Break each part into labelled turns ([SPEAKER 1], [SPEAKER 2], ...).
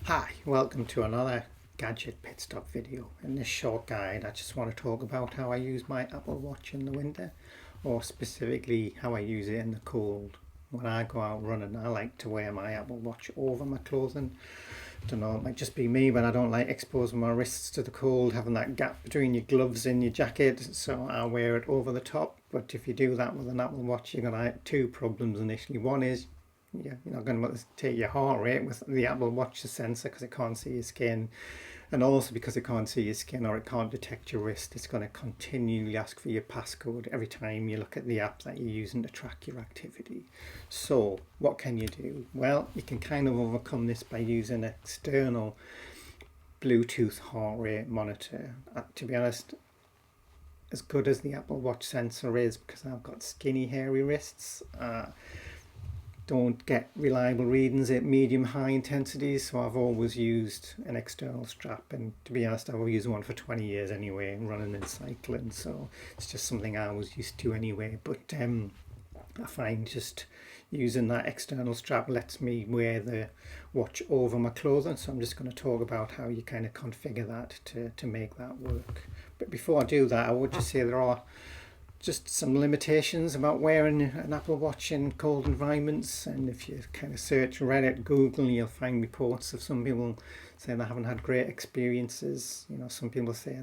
[SPEAKER 1] Hi, welcome to another Gadget Pit Stop video. In this short guide I just want to talk about how I use my Apple Watch in the winter, or specifically how I use it in the cold. When I go out running I like to wear my Apple Watch over my clothing. I don't know, it might just be me, but I don't like exposing my wrists to the cold, having that gap between your gloves and your jacket, so I wear it over the top. But if you do that with an Apple Watch you're going to have two problems initially. One is you're not going to take your heart rate with the Apple Watch sensor because it can't see your skin, and also because it can't see your skin or it can't detect your wrist, it's going to continually ask for your passcode every time you look at the app that you're using to track your activity. So what can you do? Well, you can kind of overcome this by using an external Bluetooth heart rate monitor. To be honest, as good as the Apple Watch sensor is, because I've got skinny hairy wrists, don't get reliable readings at medium high intensities, so I've always used an external strap, and to be honest I've used one for 20 years anyway, running and cycling, so it's just something I was used to anyway. But I find just using that external strap lets me wear the watch over my clothing, so I'm just going to talk about how you kind of configure that to make that work. But before I do that, I would just say there are just some limitations about wearing an Apple Watch in cold environments, and if you kind of search Reddit, Google, you'll find reports of some people saying they haven't had great experiences. You know, some people say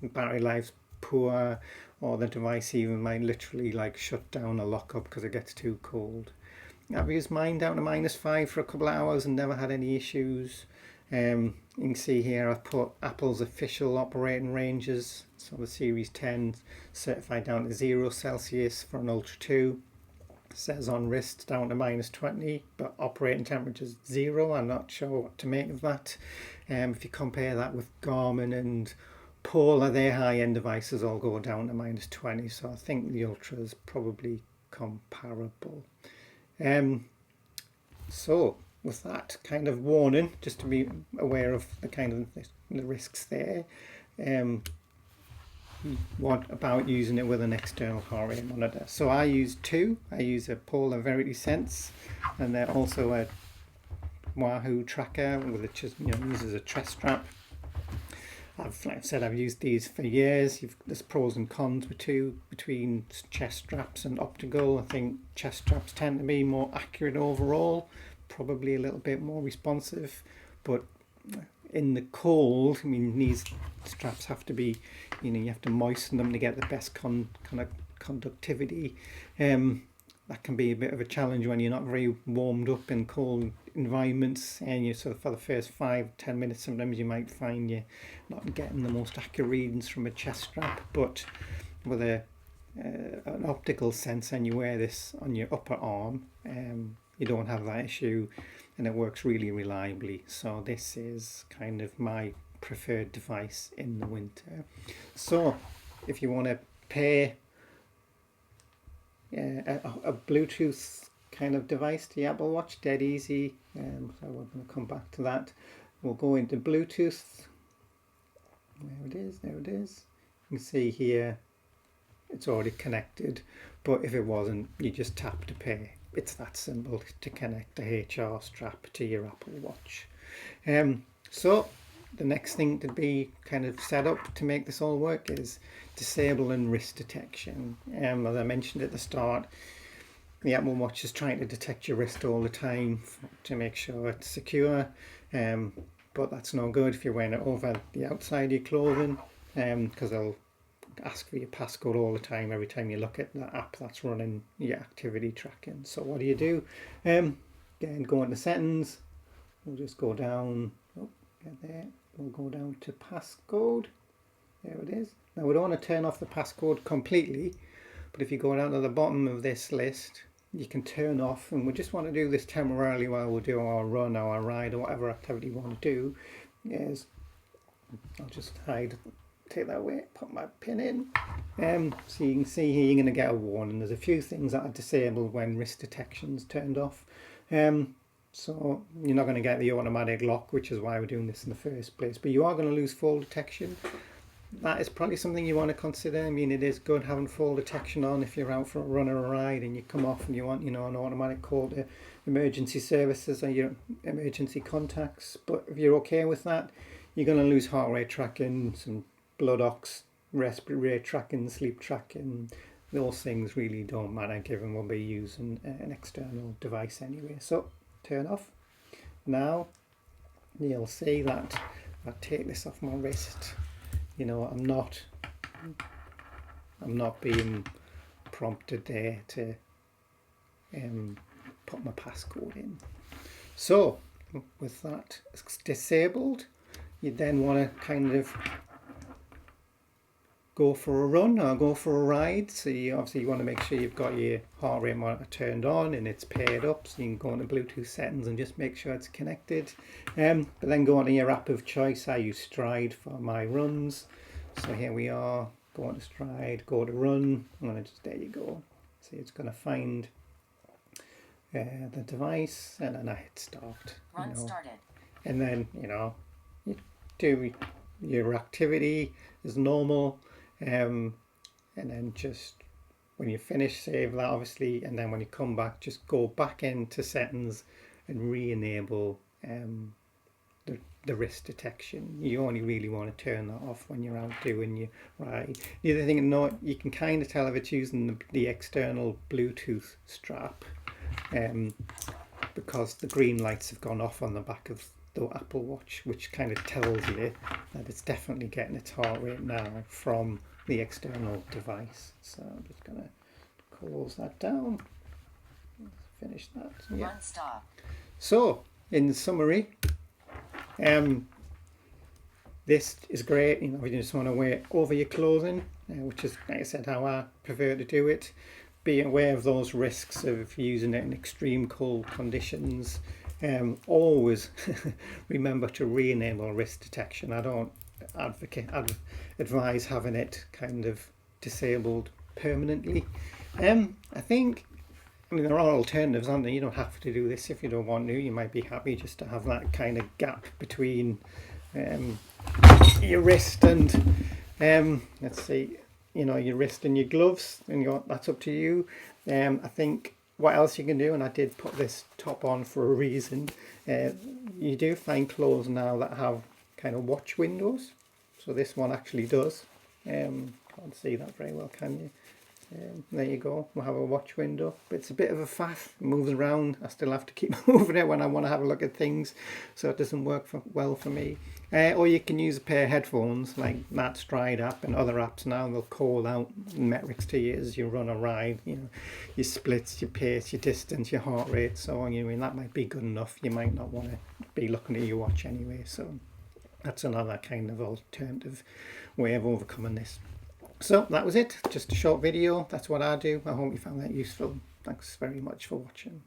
[SPEAKER 1] the battery life's poor, or the device even might literally like shut down or lock up because it gets too cold. I've used mine down to -5 for a couple of hours and never had any issues. You can see here I've put Apple's official operating ranges, so the Series 10 certified down to 0 Celsius for an Ultra 2. It says on wrist down to -20, but operating temperature is 0. I'm not sure what to make of that. If you compare that with Garmin and Polar, their high-end devices all go down to -20, so I think the Ultra is probably comparable. So with that kind of warning, just to be aware of the kind of the risks there. What about using it with an external heart rate monitor? So I use two. I use a Polar VeritySense, and then also a Wahoo tracker, which is, uses a chest strap. Like I said, I've used these for years. There's pros and cons between chest straps and optical. I think chest straps tend to be more accurate overall, probably a little bit more responsive, but in the cold, I mean, these straps have to be, you have to moisten them to get the best kind of conductivity. That can be a bit of a challenge when you're not very warmed up in cold environments, and you sort of, for the first 5-10 minutes, sometimes you might find you're not getting the most accurate readings from a chest strap. But with an optical sensor and you wear this on your upper arm, you don't have that issue, and it works really reliably. So this is kind of my preferred device in the winter. So if you want to pair a Bluetooth kind of device to the Apple Watch, dead easy. So we're going to come back to that. We'll go into Bluetooth. There it is. You can see here it's already connected, but if it wasn't, you just tap to pair. It's that simple to connect a HR strap to your Apple Watch. So the next thing to be kind of set up to make this all work is disabling wrist detection. As I mentioned at the start, the Apple Watch is trying to detect your wrist all the time to make sure it's secure, but that's no good if you're wearing it over the outside of your clothing, because they'll ask for your passcode all the time every time you look at the app that's running your activity tracking. So what do? Again, go into settings. We'll just go down. Get there. We'll go down to passcode. There it is. Now we don't want to turn off the passcode completely, but if you go down to the bottom of this list, you can turn off, and we just want to do this temporarily while we do our run or our ride or whatever activity we want to do. Yes, I'll just take that away, put my pin in. So you can see here you're going to get a warning. There's a few things that are disabled when wrist detection's turned off. So you're not going to get the automatic lock, which is why we're doing this in the first place, but you are going to lose fall detection. that is probably something you want to consider. I mean, it is good having fall detection on if you're out for a run or a ride and you come off and you want, an automatic call to emergency services or your emergency contacts. But if you're okay with that, you're going to lose heart rate tracking, some blood ox, respiratory rate tracking, sleep tracking. Those things really don't matter given we'll be using an external device anyway. So turn off. Now you'll see that I take this off my wrist. I'm not being prompted there to put my passcode in. So with that disabled, you then want to kind of go for a run or go for a ride. So you obviously want to make sure you've got your heart rate monitor turned on and it's paired up, so you can go into Bluetooth settings and just make sure it's connected. But then go onto your app of choice. I use Stride for my runs. So here we are, go on to Stride, go to run. I'm going to there you go. See, it's going to find the device, and then I hit start.
[SPEAKER 2] Run started.
[SPEAKER 1] And then, you do your activity as normal. And then just when you finish, save that obviously, and then when you come back, just go back into settings and re-enable the wrist detection. You only really want to turn that off when you're out doing your ride. The other thing to note, you can kind of tell if it's using the external Bluetooth strap, because the green lights have gone off on the back of the Apple Watch, which kind of tells you that it's definitely getting its heart rate now from the external device. So I'm just going to close that down. Finish that. Yeah.
[SPEAKER 2] Run stop.
[SPEAKER 1] So in summary, this is great. You just want to wear over your clothing, which is, like I said, how I prefer to do it. Be aware of those risks of using it in extreme cold conditions. Always remember to re-enable wrist detection. I don't advise having it kind of disabled permanently. I mean, there are alternatives, aren't there? You don't have to do this if you don't want to. You might be happy just to have that kind of gap between your wrist and let's see, your wrist and your gloves, and that's up to you. I think what else you can do, and I did put this top on for a reason, you do find clothes now that have kind of watch windows. So this one actually does. Can't see that very well, can you? There you go, we'll have a watch window, but it's a bit of a faff, it moves around. I still have to keep moving it when I want to have a look at things, so it doesn't work well for me. Or you can use a pair of headphones like that Stride app and other apps now. They'll call out metrics to you as you run a ride, your splits, your pace, your distance, your heart rate, so on. That might be good enough. You might not want to be looking at your watch anyway, so that's another kind of alternative way of overcoming this. So that was it, just a short video. That's what I do. I hope you found that useful. Thanks very much for watching.